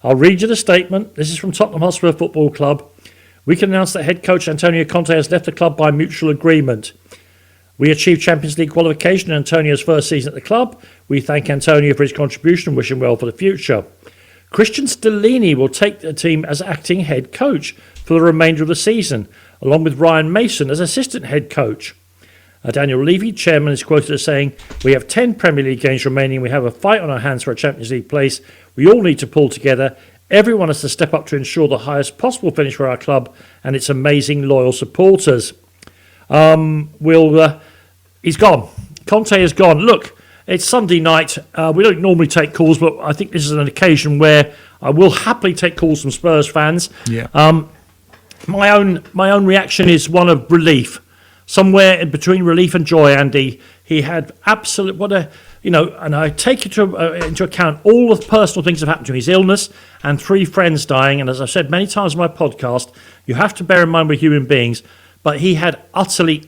I'll read you the statement. This is from Tottenham Hotspur Football Club. We can announce that head coach Antonio Conte has left the club by mutual agreement. We achieved Champions League qualification in Antonio's first season at the club. We thank Antonio for his contribution and wish him well for the future. Christian Stellini will take the team as acting head coach for the remainder of the season, along with Ryan Mason as assistant head coach. Daniel Levy, chairman, is quoted as saying, "We have 10 Premier League games remaining. We have a fight on our hands for a Champions League place. We all need to pull together. Everyone has to step up to ensure the highest possible finish for our club and its amazing loyal supporters." He's gone. Conte is gone. Look, it's Sunday night. We don't normally take calls, but I think this is an occasion where I will happily take calls from Spurs fans. Yeah. My own reaction is one of relief. Somewhere in between relief and joy, Andy. He had absolute and I take into account all the personal things that have happened to him, his illness and 3 friends dying. And as I've said many times in my podcast, you have to bear in mind we're human beings. But he had utterly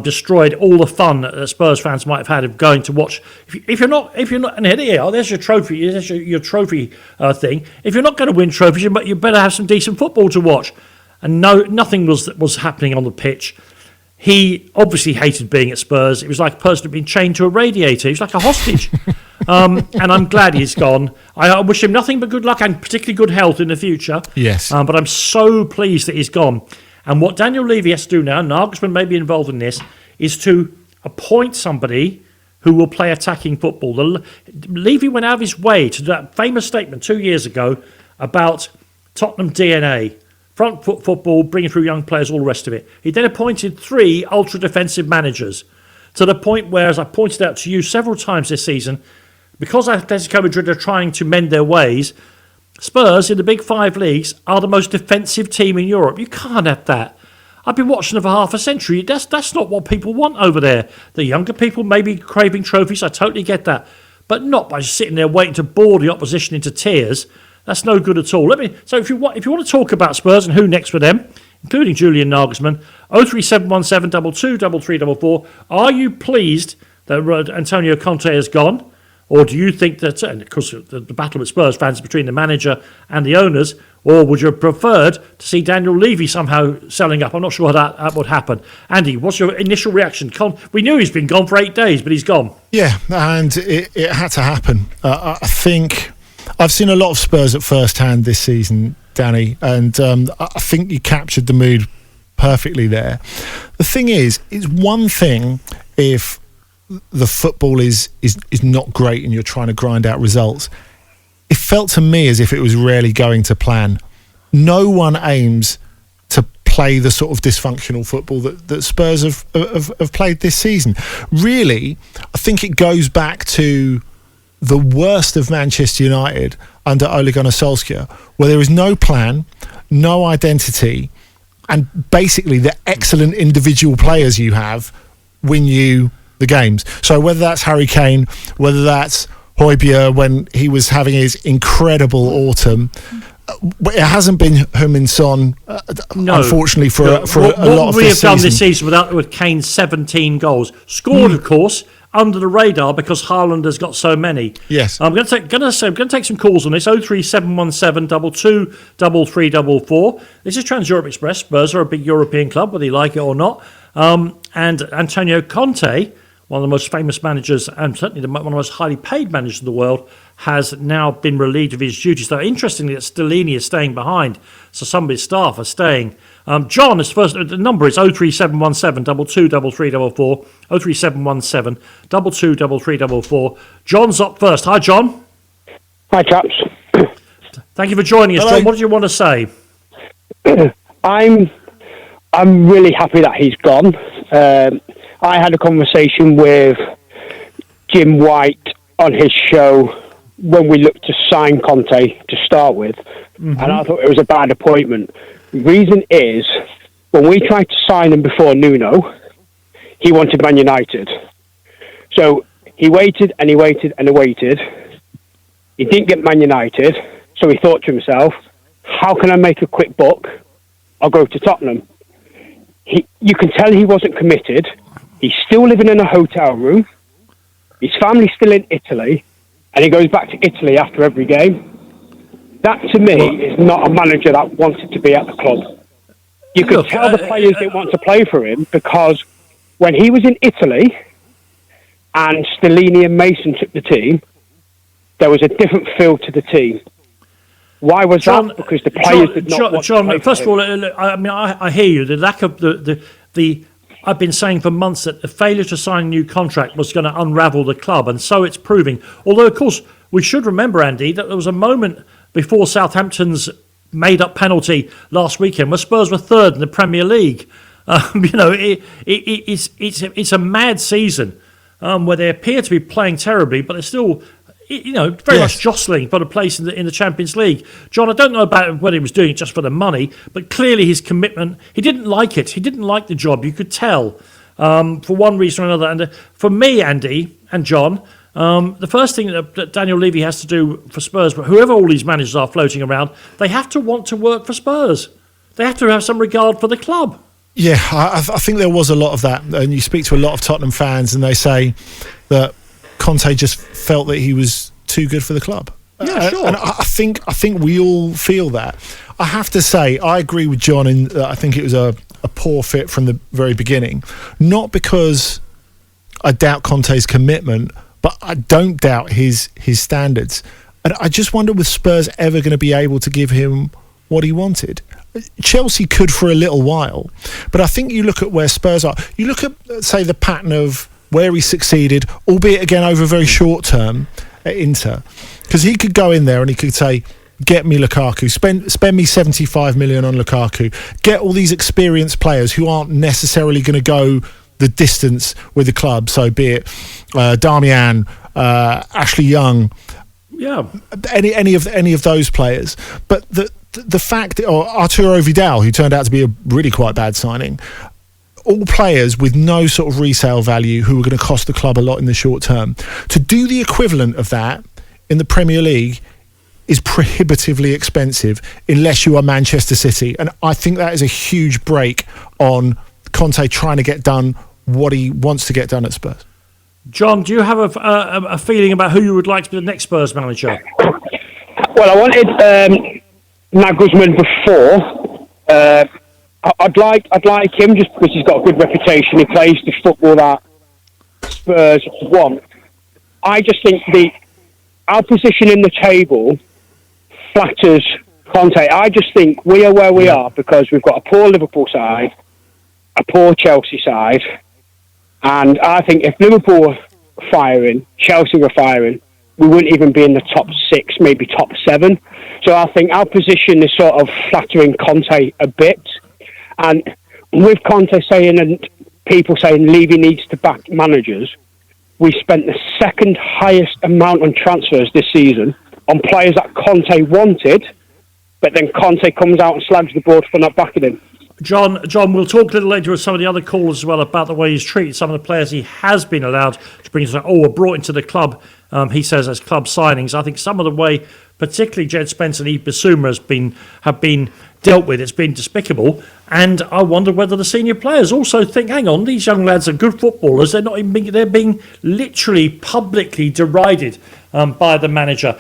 destroyed all the fun that Spurs fans might have had of going to watch. If you're not, and here, there's your trophy, there's your trophy thing. If you're not going to win trophies, you better have some decent football to watch. And nothing was happening on the pitch. He obviously hated being at Spurs. It was like a person who'd been chained to a radiator. He was like a hostage. And I'm glad he's gone. I wish him nothing but good luck and particularly good health in the future. Yes. But I'm so pleased that he's gone. And what Daniel Levy has to do now, Nagelsmann may be involved in this, is to appoint somebody who will play attacking football. Levy went out of his way to do that famous statement 2 years ago about Tottenham DNA. Front foot football, bringing through young players, all the rest of it. He then appointed 3 ultra-defensive managers to the point where, as I pointed out to you several times this season, because Atletico Madrid are trying to mend their ways, Spurs in the big 5 leagues are the most defensive team in Europe. You can't have that. I've been watching them for half a century. That's not what people want over there. The younger people may be craving trophies. I totally get that. But not by just sitting there waiting to bore the opposition into tears. That's no good at all. So if you want to talk about Spurs and who next for them, including Julian Nagelsmann, 03717 22 3344. Are you pleased that Antonio Conte has gone? Or do you think that, and of course the battle with Spurs fans is between the manager and the owners, or would you have preferred to see Daniel Levy somehow selling up? I'm not sure how that would happen. Andy, what's your initial reaction? We knew he's been gone for 8 days, but he's gone. Yeah, and it had to happen. I think I've seen a lot of Spurs at first hand this season, Danny, and I think you captured the mood perfectly there. The thing is, it's one thing if the football is not great and you're trying to grind out results. It felt to me as if it was rarely going to plan. No one aims to play the sort of dysfunctional football that Spurs have played this season. Really, I think it goes back to the worst of Manchester United under Ole Gunnar Solskjaer, where there is no plan, no identity, and basically the excellent individual players you have win you the games. So whether that's Harry Kane, whether that's Højbjerg when he was having his incredible autumn, it hasn't been Heung-min Son, unfortunately, for a lot of this season. What would we have done this season with Kane's 17 goals? Scored, of course, under the radar because Haaland has got so many. Yes. I'm going to take some calls on this. 03717 22 3344. This is Trans Europe Express. Spurs are a big European club, whether you like it or not. And Antonio Conte, one of the most famous managers and certainly one of the most highly paid managers in the world, has now been relieved of his duties. So interestingly, that Stellini is staying behind. So some of his staff are staying. John is first. The number is 03717 22 3344. 03717 22 3344. John's up first. Hi, John. Hi, chaps. Thank you for joining us, John. What do you want to say? I'm really happy that he's gone. I had a conversation with Jim White on his show when we looked to sign Conte to start with, and I thought it was a bad appointment. The reason is, when we tried to sign him before Nuno, he wanted Man United. So he waited and he waited and he waited. He didn't get Man United, so he thought to himself, how can I make a quick buck? I'll go to Tottenham. You can tell he wasn't committed. He's still living in a hotel room. His family's still in Italy. And he goes back to Italy after every game. That to me is not a manager that wanted to be at the club. You could tell the players didn't want to play for him, because when he was in Italy and Stellini and Mason took the team, there was a different feel to the team. Why was that? Because the players did not want to play first for of him. all, I mean, I hear you. The lack of the I've been saying for months that the failure to sign a new contract was going to unravel the club, and so it's proving. Although, of course, we should remember, Andy, that there was a moment before Southampton's made-up penalty last weekend where Spurs were third in the Premier League. It's a mad season where they appear to be playing terribly, but they're still, very much jostling for the place in the Champions League. John, I don't know about whether he was doing it just for the money, but clearly his commitment, he didn't like it. He didn't like the job. You could tell for one reason or another. And for me, Andy and John, the first thing that Daniel Levy has to do for Spurs, but whoever all these managers are floating around, they have to want to work for Spurs. They have to have some regard for the club. Yeah, I think there was a lot of that. And you speak to a lot of Tottenham fans and they say that Conte just felt that he was too good for the club. Yeah, sure. And I think we all feel that. I have to say, I agree with John in that I think it was a poor fit from the very beginning. Not because I doubt Conte's commitment, but I don't doubt his standards. And I just wonder, was Spurs ever going to be able to give him what he wanted? Chelsea could for a little while, but I think you look at where Spurs are. You look at, say, the pattern of where he succeeded, albeit again over very short term at Inter, because he could go in there and he could say, get me Lukaku, spend me 75 million on Lukaku, get all these experienced players who aren't necessarily going to go the distance with the club, so be it Darmian, Ashley Young, any of those players. But the fact that, or Arturo Vidal, who turned out to be a really quite bad signing, all players with no sort of resale value who are going to cost the club a lot in the short term. To do the equivalent of that in the Premier League is prohibitively expensive unless you are Manchester City. And I think that is a huge break on Conte trying to get done what he wants to get done at Spurs. John, do you have a feeling about who you would like to be the next Spurs manager? Well, I wanted Nagelsmann before. I'd like him just because he's got a good reputation. He plays the football that Spurs want. I just think our position in the table flatters Conte. I just think we are where we are because we've got a poor Liverpool side, a poor Chelsea side, and I think if Liverpool were firing, Chelsea were firing, we wouldn't even be in the top 6, maybe top 7. So I think our position is sort of flattering Conte a bit. And with Conte saying and people saying Levy needs to back managers, we spent the second highest amount on transfers this season on players that Conte wanted, but then Conte comes out and slags the board for not backing him. John, we'll talk a little later with some of the other callers as well about the way he's treated some of the players he has been allowed to bring or brought into the club, he says, as club signings. I think some of the way, particularly Jed Spence and Yves Bissouma have been dealt with, it's been despicable. And I wonder whether the senior players also think, hang on, these young lads are good footballers. They're not even they're being literally publicly derided by the manager.